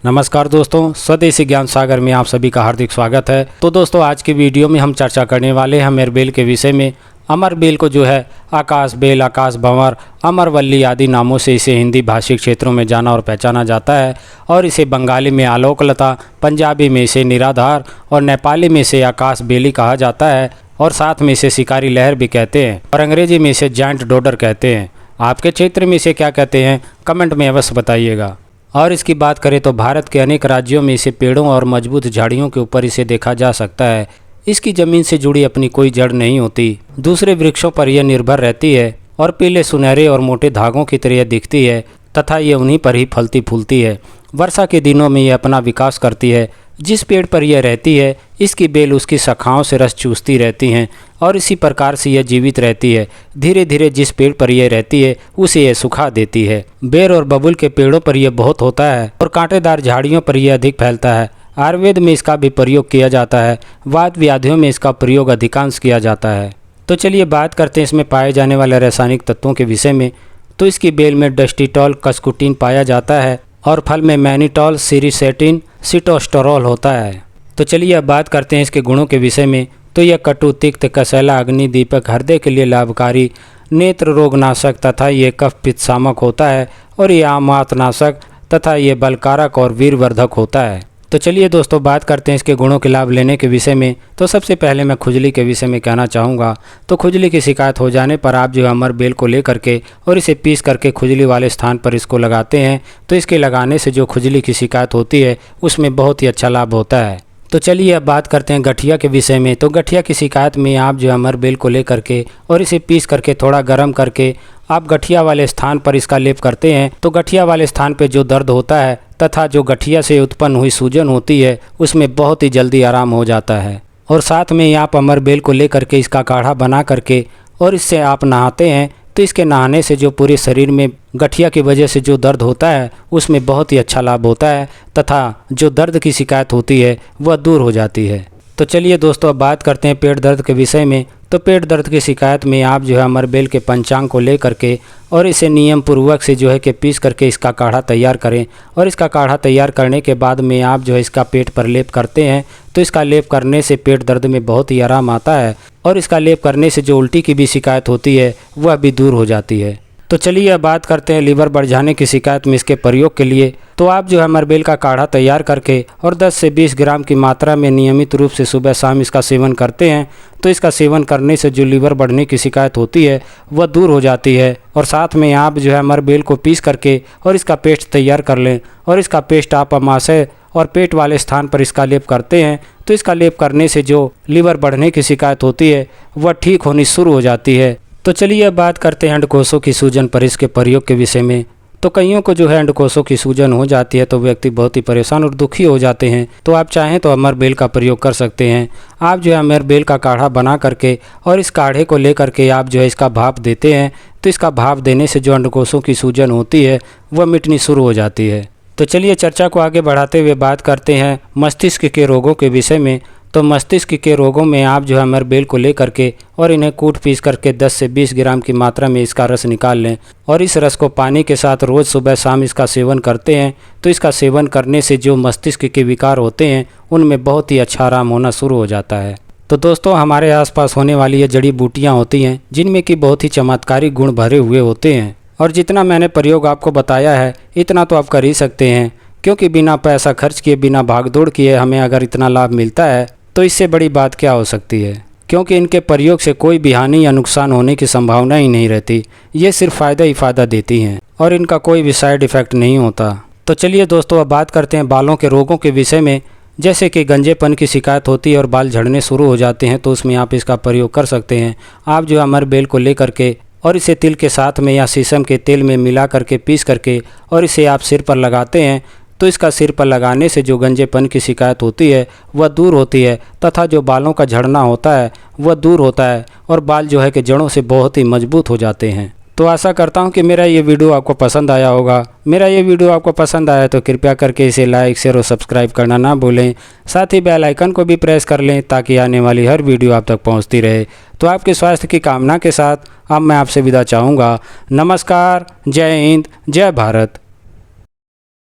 नमस्कार दोस्तों, स्वदेशी ज्ञान सागर में आप सभी का हार्दिक स्वागत है। तो दोस्तों, आज की वीडियो में हम चर्चा करने वाले हैं अमरबेल के विषय में। अमरबेल को जो है आकाश बेल, आकाश भंवर, अमरवल्ली आदि नामों से इसे हिंदी भाषी क्षेत्रों में जाना और पहचाना जाता है और इसे बंगाली में आलोकलता, पंजाबी में इसे निराधार और नेपाली में इसे आकाश बेली कहा जाता है और साथ में इसे शिकारी लहर भी कहते हैं और अंग्रेजी में इसे जायंट डोडर कहते हैं। आपके क्षेत्र में इसे क्या कहते हैं, कमेंट में अवश्य बताइएगा। और इसकी बात करें तो भारत के अनेक राज्यों में इसे पेड़ों और मजबूत झाड़ियों के ऊपर इसे देखा जा सकता है। इसकी ज़मीन से जुड़ी अपनी कोई जड़ नहीं होती, दूसरे वृक्षों पर यह निर्भर रहती है और पीले सुनहरे और मोटे धागों की तरह दिखती है तथा ये उन्हीं पर ही फलती फूलती है। वर्षा के दिनों में यह अपना विकास करती है। जिस पेड़ पर यह रहती है इसकी बेल उसकी शाखाओं से रस चूसती रहती हैं और इसी प्रकार से यह जीवित रहती है। धीरे धीरे जिस पेड़ पर यह रहती है उसे यह सुखा देती है। बेर और बबूल के पेड़ों पर यह बहुत होता है और कांटेदार झाड़ियों पर यह अधिक फैलता है। आयुर्वेद में इसका भी प्रयोग किया जाता है। वात व्याधियों में इसका प्रयोग अधिकांश किया जाता है। तो चलिए बात करते हैं इसमें पाए जाने वाले रासायनिक तत्वों के विषय में। तो इसकी बेल में डस्टिटॉल कस्कुटिन पाया जाता है और फल में मैनिटॉल, सिरिसेटिन, सिटोस्टेरोल होता है। तो चलिए अब बात करते हैं इसके गुणों के विषय में। तो यह कटु, तिक्त, कसैला, अग्नि दीपक, हृदय के लिए लाभकारी, नेत्र रोगनाशक तथा ये कफ पित्त शामक होता है और ये आमातनाशक तथा ये बलकारक और वीरवर्धक होता है। तो चलिए दोस्तों बात करते हैं इसके गुणों के लाभ लेने के विषय में। तो सबसे पहले मैं खुजली के विषय में कहना चाहूँगा। तो खुजली की शिकायत हो जाने पर आप जो है अमरबेल को ले करके और इसे पीस करके खुजली वाले स्थान पर इसको लगाते हैं तो इसके लगाने से जो खुजली की शिकायत होती है उसमें बहुत ही अच्छा लाभ होता है। तो चलिए अब बात करते हैं गठिया के विषय में। तो गठिया की शिकायत में आप जो अमरबेल को ले करके और इसे पीस करके थोड़ा गर्म करके आप गठिया वाले स्थान पर इसका लेप करते हैं तो गठिया वाले स्थान पर जो दर्द होता है तथा जो गठिया से उत्पन्न हुई सूजन होती है उसमें बहुत ही जल्दी आराम हो जाता है। और साथ में आप अमरबेल को ले करके इसका काढ़ा बना करके और इससे आप नहाते हैं तो इसके नहाने से जो पूरे शरीर में गठिया की वजह से जो दर्द होता है उसमें बहुत ही अच्छा लाभ होता है तथा जो दर्द की शिकायत होती है वह दूर हो जाती है। तो चलिए दोस्तों अब बात करते हैं पेट दर्द के विषय में। तो पेट दर्द की शिकायत में आप जो है अमरबेल के पंचांग को ले करके और इसे नियम पूर्वक से जो है कि पीस करके इसका काढ़ा तैयार करें और इसका काढ़ा तैयार करने के बाद में आप जो है इसका पेट पर लेप करते हैं तो इसका लेप करने से पेट दर्द में बहुत ही आराम आता है और इसका लेप करने से जो उल्टी की भी शिकायत होती है वह भी दूर हो जाती है। तो चलिए अब बात करते हैं लीवर बढ़ जाने की शिकायत में इसके प्रयोग के लिए। तो आप जो है अमरबेल का काढ़ा तैयार करके और 10 से 20 ग्राम की मात्रा में नियमित रूप से सुबह शाम इसका सेवन करते हैं तो इसका सेवन करने से जो लीवर बढ़ने की शिकायत होती है वह दूर हो जाती है। और साथ में आप जो है अमरबेल को पीस करके और इसका पेस्ट तैयार कर लें और इसका पेस्ट आप अमाशय और पेट वाले स्थान पर इसका लेप करते हैं तो इसका लेप करने से जो लीवर बढ़ने की शिकायत होती है वह ठीक होनी शुरू हो जाती है। तो चलिए अब बात करते हैं अंडकोशों की सूजन पर इसके प्रयोग के विषय में। तो कईयों को जो है अंडकोशों की सूजन हो जाती है तो व्यक्ति बहुत ही परेशान और दुखी हो जाते हैं। तो आप चाहें तो अमरबेल का प्रयोग कर सकते हैं। आप जो है अमरबेल का काढ़ा बना करके और इस काढ़े को ले करके आप जो है इसका भाप देते हैं तो इसका भाप देने से जो अंडकोशों की सूजन होती है वह मिटनी शुरू हो जाती है। तो चलिए चर्चा को आगे बढ़ाते हुए बात करते हैं मस्तिष्क के रोगों के विषय में। तो मस्तिष्क के रोगों में आप जो है अमरबेल को ले करके और इन्हें कूट पीस करके 10 से 20 ग्राम की मात्रा में इसका रस निकाल लें और इस रस को पानी के साथ रोज़ सुबह शाम इसका सेवन करते हैं तो इसका सेवन करने से जो मस्तिष्क के विकार होते हैं उनमें बहुत ही अच्छा आराम होना शुरू हो जाता है। तो दोस्तों हमारे आसपास होने वाली ये जड़ी बूटियाँ होती हैं जिनमें कि बहुत ही चमत्कारी गुण भरे हुए होते हैं और जितना मैंने प्रयोग आपको बताया है इतना तो आप कर ही सकते हैं, क्योंकि बिना पैसा खर्च किए, बिना भागदौड़ किए हमें अगर इतना लाभ मिलता है तो इससे बड़ी बात क्या हो सकती है। क्योंकि इनके प्रयोग से कोई भी हानि या नुकसान होने की संभावना ही नहीं रहती। ये सिर्फ फ़ायदा ही फ़ायदा देती हैं और इनका कोई भी साइड इफ़ेक्ट नहीं होता। तो चलिए दोस्तों अब बात करते हैं बालों के रोगों के विषय में। जैसे कि गंजेपन की शिकायत होती है और बाल झड़ने शुरू हो जाते हैं तो उसमें आप इसका प्रयोग कर सकते हैं। आप जो अमरबेल को ले करके और इसे तिल के साथ में या शीशम के तेल में मिला करके पीस करके और इसे आप सिर पर लगाते हैं तो इसका सिर पर लगाने से जो गंजेपन की शिकायत होती है वह दूर होती है तथा जो बालों का झड़ना होता है वह दूर होता है और बाल जो है कि जड़ों से बहुत ही मजबूत हो जाते हैं। तो आशा करता हूं कि मेरा ये वीडियो आपको पसंद आया होगा। मेरा ये वीडियो आपको पसंद आया तो कृपया करके इसे लाइक, शेयर और सब्सक्राइब करना ना भूलें। साथ ही बेल आइकन को भी प्रेस कर लें ताकि आने वाली हर वीडियो आप तक पहुंचती रहे। तो आपके स्वास्थ्य की कामना के साथ अब मैं आपसे विदा चाहूँगा। नमस्कार, जय हिंद, जय भारत।